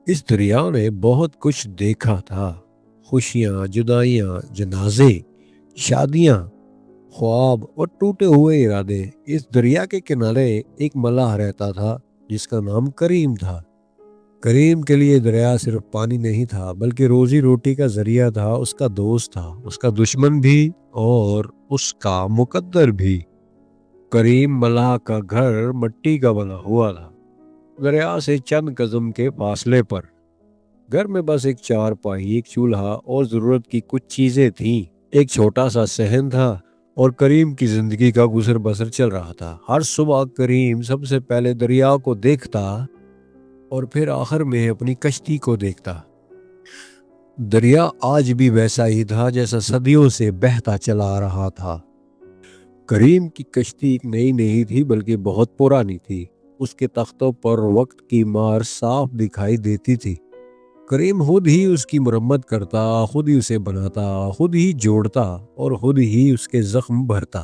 اس دریا نے بہت کچھ دیکھا تھا۔ خوشیاں، جدائیاں، جنازے، شادیاں، خواب اور ٹوٹے ہوئے ارادے۔ اس دریا کے کنارے ایک ملاح رہتا تھا جس کا نام کریم تھا۔ کریم کے لیے دریا صرف پانی نہیں تھا بلکہ روزی روٹی کا ذریعہ تھا، اس کا دوست تھا، اس کا دشمن بھی اور اس کا مقدر بھی۔ کریم ملاح کا گھر مٹی کا بنا ہوا تھا، دریا سے چند قدم کے فاصلے پر۔ گھر میں بس ایک چارپائی، ایک چولہا اور ضرورت کی کچھ چیزیں تھیں۔ ایک چھوٹا سا صحن تھا اور کریم کی زندگی کا گزر بسر چل رہا تھا۔ ہر صبح کریم سب سے پہلے دریا کو دیکھتا اور پھر آخر میں اپنی کشتی کو دیکھتا۔ دریا آج بھی ویسا ہی تھا جیسا صدیوں سے بہتا چلا آ رہا تھا۔ کریم کی کشتی ایک نئی نہیں تھی بلکہ بہت پرانی تھی۔ اس کے تختوں پر وقت کی مار صاف دکھائی دیتی تھی۔ کریم خود ہی اس کی مرمت کرتا، خود ہی اسے بناتا، خود ہی جوڑتا اور خود ہی اس کے زخم بھرتا۔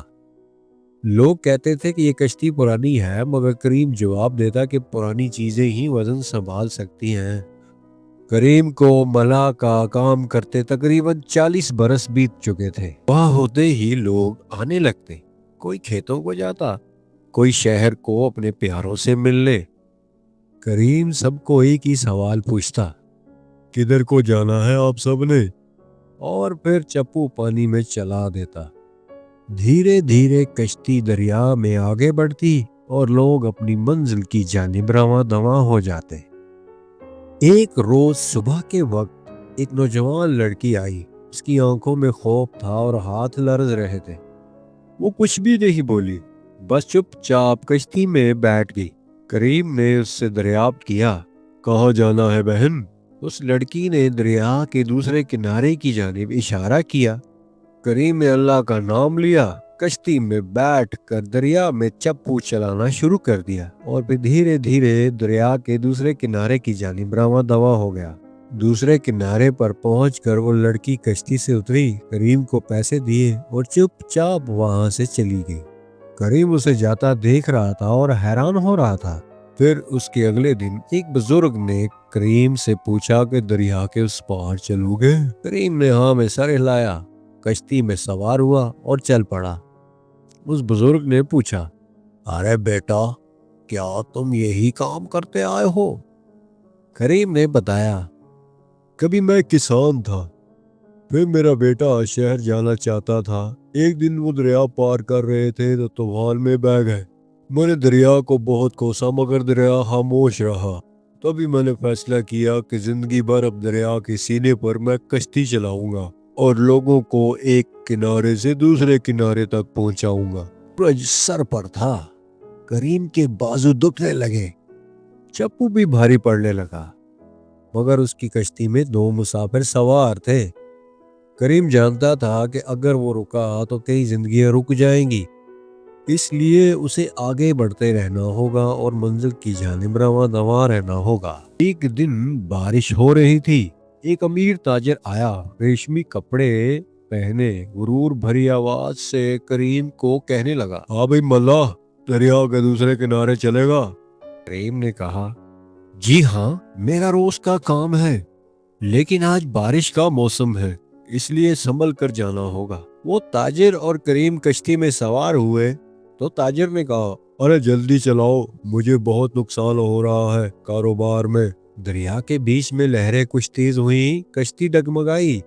لوگ کہتے تھے کہ یہ کشتی پرانی ہے، مگر کریم جواب دیتا کہ پرانی چیزیں ہی وزن سنبھال سکتی ہیں۔ کریم کو ملاح کا کام کرتے تقریباً 40 برس بیت چکے تھے۔ وہاں ہوتے ہی لوگ آنے لگتے، کوئی کھیتوں کو جاتا، کوئی شہر کو اپنے پیاروں سے ملنے۔ کریم سب کو ایک ہی سوال پوچھتا، کدھر کو جانا ہے آپ سب نے؟ اور پھر چپو پانی میں چلا دیتا۔ دھیرے دھیرے کشتی دریا میں آگے بڑھتی اور لوگ اپنی منزل کی جانب رواں دواں ہو جاتے۔ ایک روز صبح کے وقت ایک نوجوان لڑکی آئی۔ اس کی آنکھوں میں خوف تھا اور ہاتھ لرز رہے تھے۔ وہ کچھ بھی نہیں بولی، بس چپ چاپ کشتی میں بیٹھ گئی۔ کریم نے اس سے دریافت کیا، کہاں جانا ہے بہن؟ اس لڑکی نے دریا کے دوسرے کنارے کی جانب اشارہ کیا۔ کریم نے اللہ کا نام لیا، کشتی میں بیٹھ کر دریا میں چپو چلانا شروع کر دیا اور پھر دھیرے دھیرے دریا کے دوسرے کنارے کی جانب رواں دواں ہو گیا۔ دوسرے کنارے پر پہنچ کر وہ لڑکی کشتی سے اتری، کریم کو پیسے دیے اور چپ چاپ وہاں سے چلی گئی۔ کریم اسے جاتا دیکھ رہا تھا اور حیران ہو رہا تھا۔ پھر اس کے اگلے دن ایک بزرگ نے کریم سے پوچھا کہ دریا کے اس پار چلو گے؟ کریم نے ہاں میں سر ہلایا، کشتی میں سوار ہوا اور چل پڑا۔ اس بزرگ نے پوچھا، ارے بیٹا، کیا تم یہی کام کرتے آئے ہو؟ کریم نے بتایا، کبھی میں کسان تھا، پھر میرا بیٹا شہر جانا چاہتا تھا۔ ایک دن وہ دریا پار کر رہے تھے تو طوفان میں بہہ گئے۔ میں نے دریا کو بہت کوسا مگر دریا خاموش رہا۔ تبھی میں نے فیصلہ کیا کہ زندگی بھر اب دریا کے سینے پر میں کشتی چلاؤں گا اور لوگوں کو ایک کنارے سے دوسرے کنارے تک پہنچاؤں گا۔ سورج سر پر تھا، کریم کے بازو دکھنے لگے، چپو بھی بھاری پڑنے لگا، مگر اس کی کشتی میں 2 مسافر سوار تھے۔ کریم جانتا تھا کہ اگر وہ رکا تو کئی زندگیاں رک جائیں گی، اس لیے اسے آگے بڑھتے رہنا ہوگا اور منزل کی جانب رواں دواں رہنا ہوگا۔ ایک دن بارش ہو رہی تھی۔ ایک امیر تاجر آیا، ریشمی کپڑے پہنے، غرور بھری آواز سے کریم کو کہنے لگا، ہاں بھائی ملاح، دریا کے دوسرے کنارے چلے گا؟ کریم نے کہا، جی ہاں، میرا روز کا کام ہے، لیکن آج بارش کا موسم ہے، اس لیے سنبھل کر جانا ہوگا۔ وہ تاجر اور کریم کشتی میں سوار ہوئے تو تاجر نے کہا، ارے جلدی چلاؤ، مجھے بہت نقصان ہو رہا ہے کاروبار میں۔ دریا کے بیچ میں لہریں کچھ تیز ہوئیں، کشتی ڈگمگائی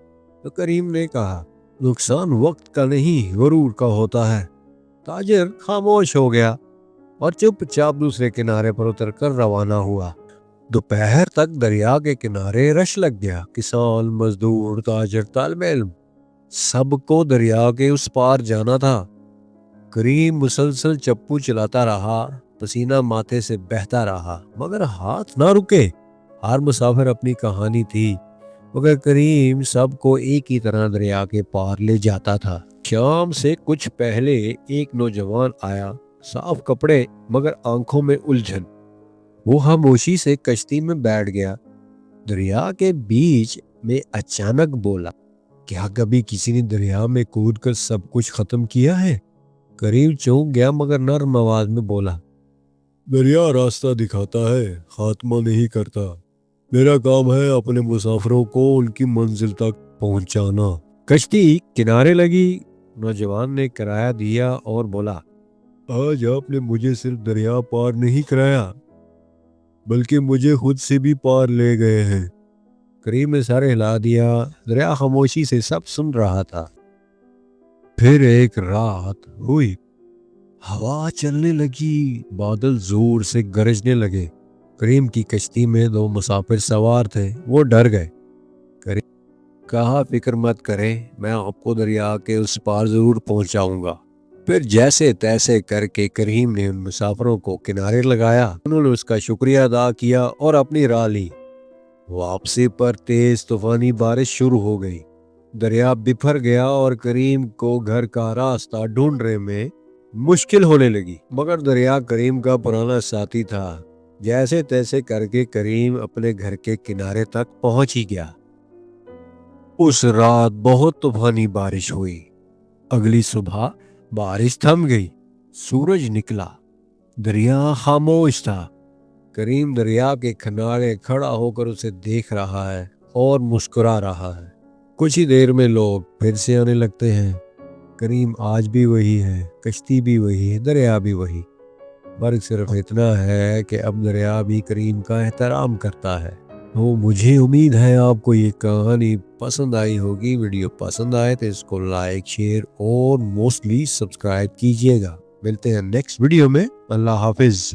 تو کریم نے کہا، نقصان وقت کا نہیں غرور کا ہوتا ہے۔ تاجر خاموش ہو گیا اور چپ چاپ دوسرے کنارے پر اتر کر روانہ ہوا۔ دوپہر تک دریا کے کنارے رش لگ گیا۔ کسان، مزدور، تاجر، طالب علم، سب کو دریا کے اس پار جانا تھا۔ کریم مسلسل چپو چلاتا رہا، پسینہ ماتھے سے بہتا رہا، مگر ہاتھ نہ رکے۔ ہر مسافر اپنی کہانی تھی، مگر کریم سب کو ایک ہی طرح دریا کے پار لے جاتا تھا۔ شام سے کچھ پہلے ایک نوجوان آیا، صاف کپڑے مگر آنکھوں میں الجھن۔ وہ خاموشی سے کشتی میں بیٹھ گیا، دریا کے بیچ میں اچانک بولا، کیا کبھی کسی نے دریا میں کود کر سب کچھ ختم کیا ہے؟ کریم چونک گیا مگر نرم آواز میں بولا، دریا راستہ دکھاتا ہے، خاتمہ نہیں کرتا۔ میرا کام ہے اپنے مسافروں کو ان کی منزل تک پہنچانا۔ کشتی کنارے لگی۔ نوجوان نے کرایہ دیا اور بولا، آج آپ نے مجھے صرف دریا پار نہیں کرایا بلکہ مجھے خود سے بھی پار لے گئے ہیں۔ کریم نے سر ہلا دیا۔ دریا خاموشی سے سب سن رہا تھا۔ پھر ایک رات ہوئی، ہوا چلنے لگی، بادل زور سے گرجنے لگے۔ کریم کی کشتی میں 2 مسافر سوار تھے، وہ ڈر گئے۔ کریم کہا، فکر مت کریں، میں آپ کو دریا کے اس پار ضرور پہنچاؤں گا۔ پھر جیسے تیسے کر کے کریم نے ان مسافروں کو کنارے لگایا۔ انہوں نے اس کا شکریہ ادا کیا اور اپنی راہ لی۔ واپسی پر تیز طوفانی بارش شروع ہو گئی۔ دریا بکھر گیا اور کریم کو گھر کا راستہ ڈھونڈنے میں مشکل ہونے لگی، مگر دریا کریم کا پرانا ساتھی تھا۔ جیسے تیسے کر کے کریم اپنے گھر کے کنارے تک پہنچ ہی گیا۔ اس رات بہت طوفانی بارش ہوئی۔ اگلی صبح بارش تھم گئی، سورج نکلا، دریا خاموش تھا۔ کریم دریا کے کنارے کھڑا ہو کر اسے دیکھ رہا ہے اور مسکرا رہا ہے۔ کچھ ہی دیر میں لوگ پھر سے آنے لگتے ہیں۔ کریم آج بھی وہی ہے، کشتی بھی وہی ہے، دریا بھی وہی۔ فرق صرف اتنا ہے کہ اب دریا بھی کریم کا احترام کرتا ہے۔ تو مجھے امید ہے آپ کو یہ کہانی پسند آئی ہوگی۔ ویڈیو پسند آئے تو اس کو لائک، شیئر اور موسٹلی سبسکرائب کیجیے گا۔ ملتے ہیں نیکسٹ ویڈیو میں۔ اللہ حافظ۔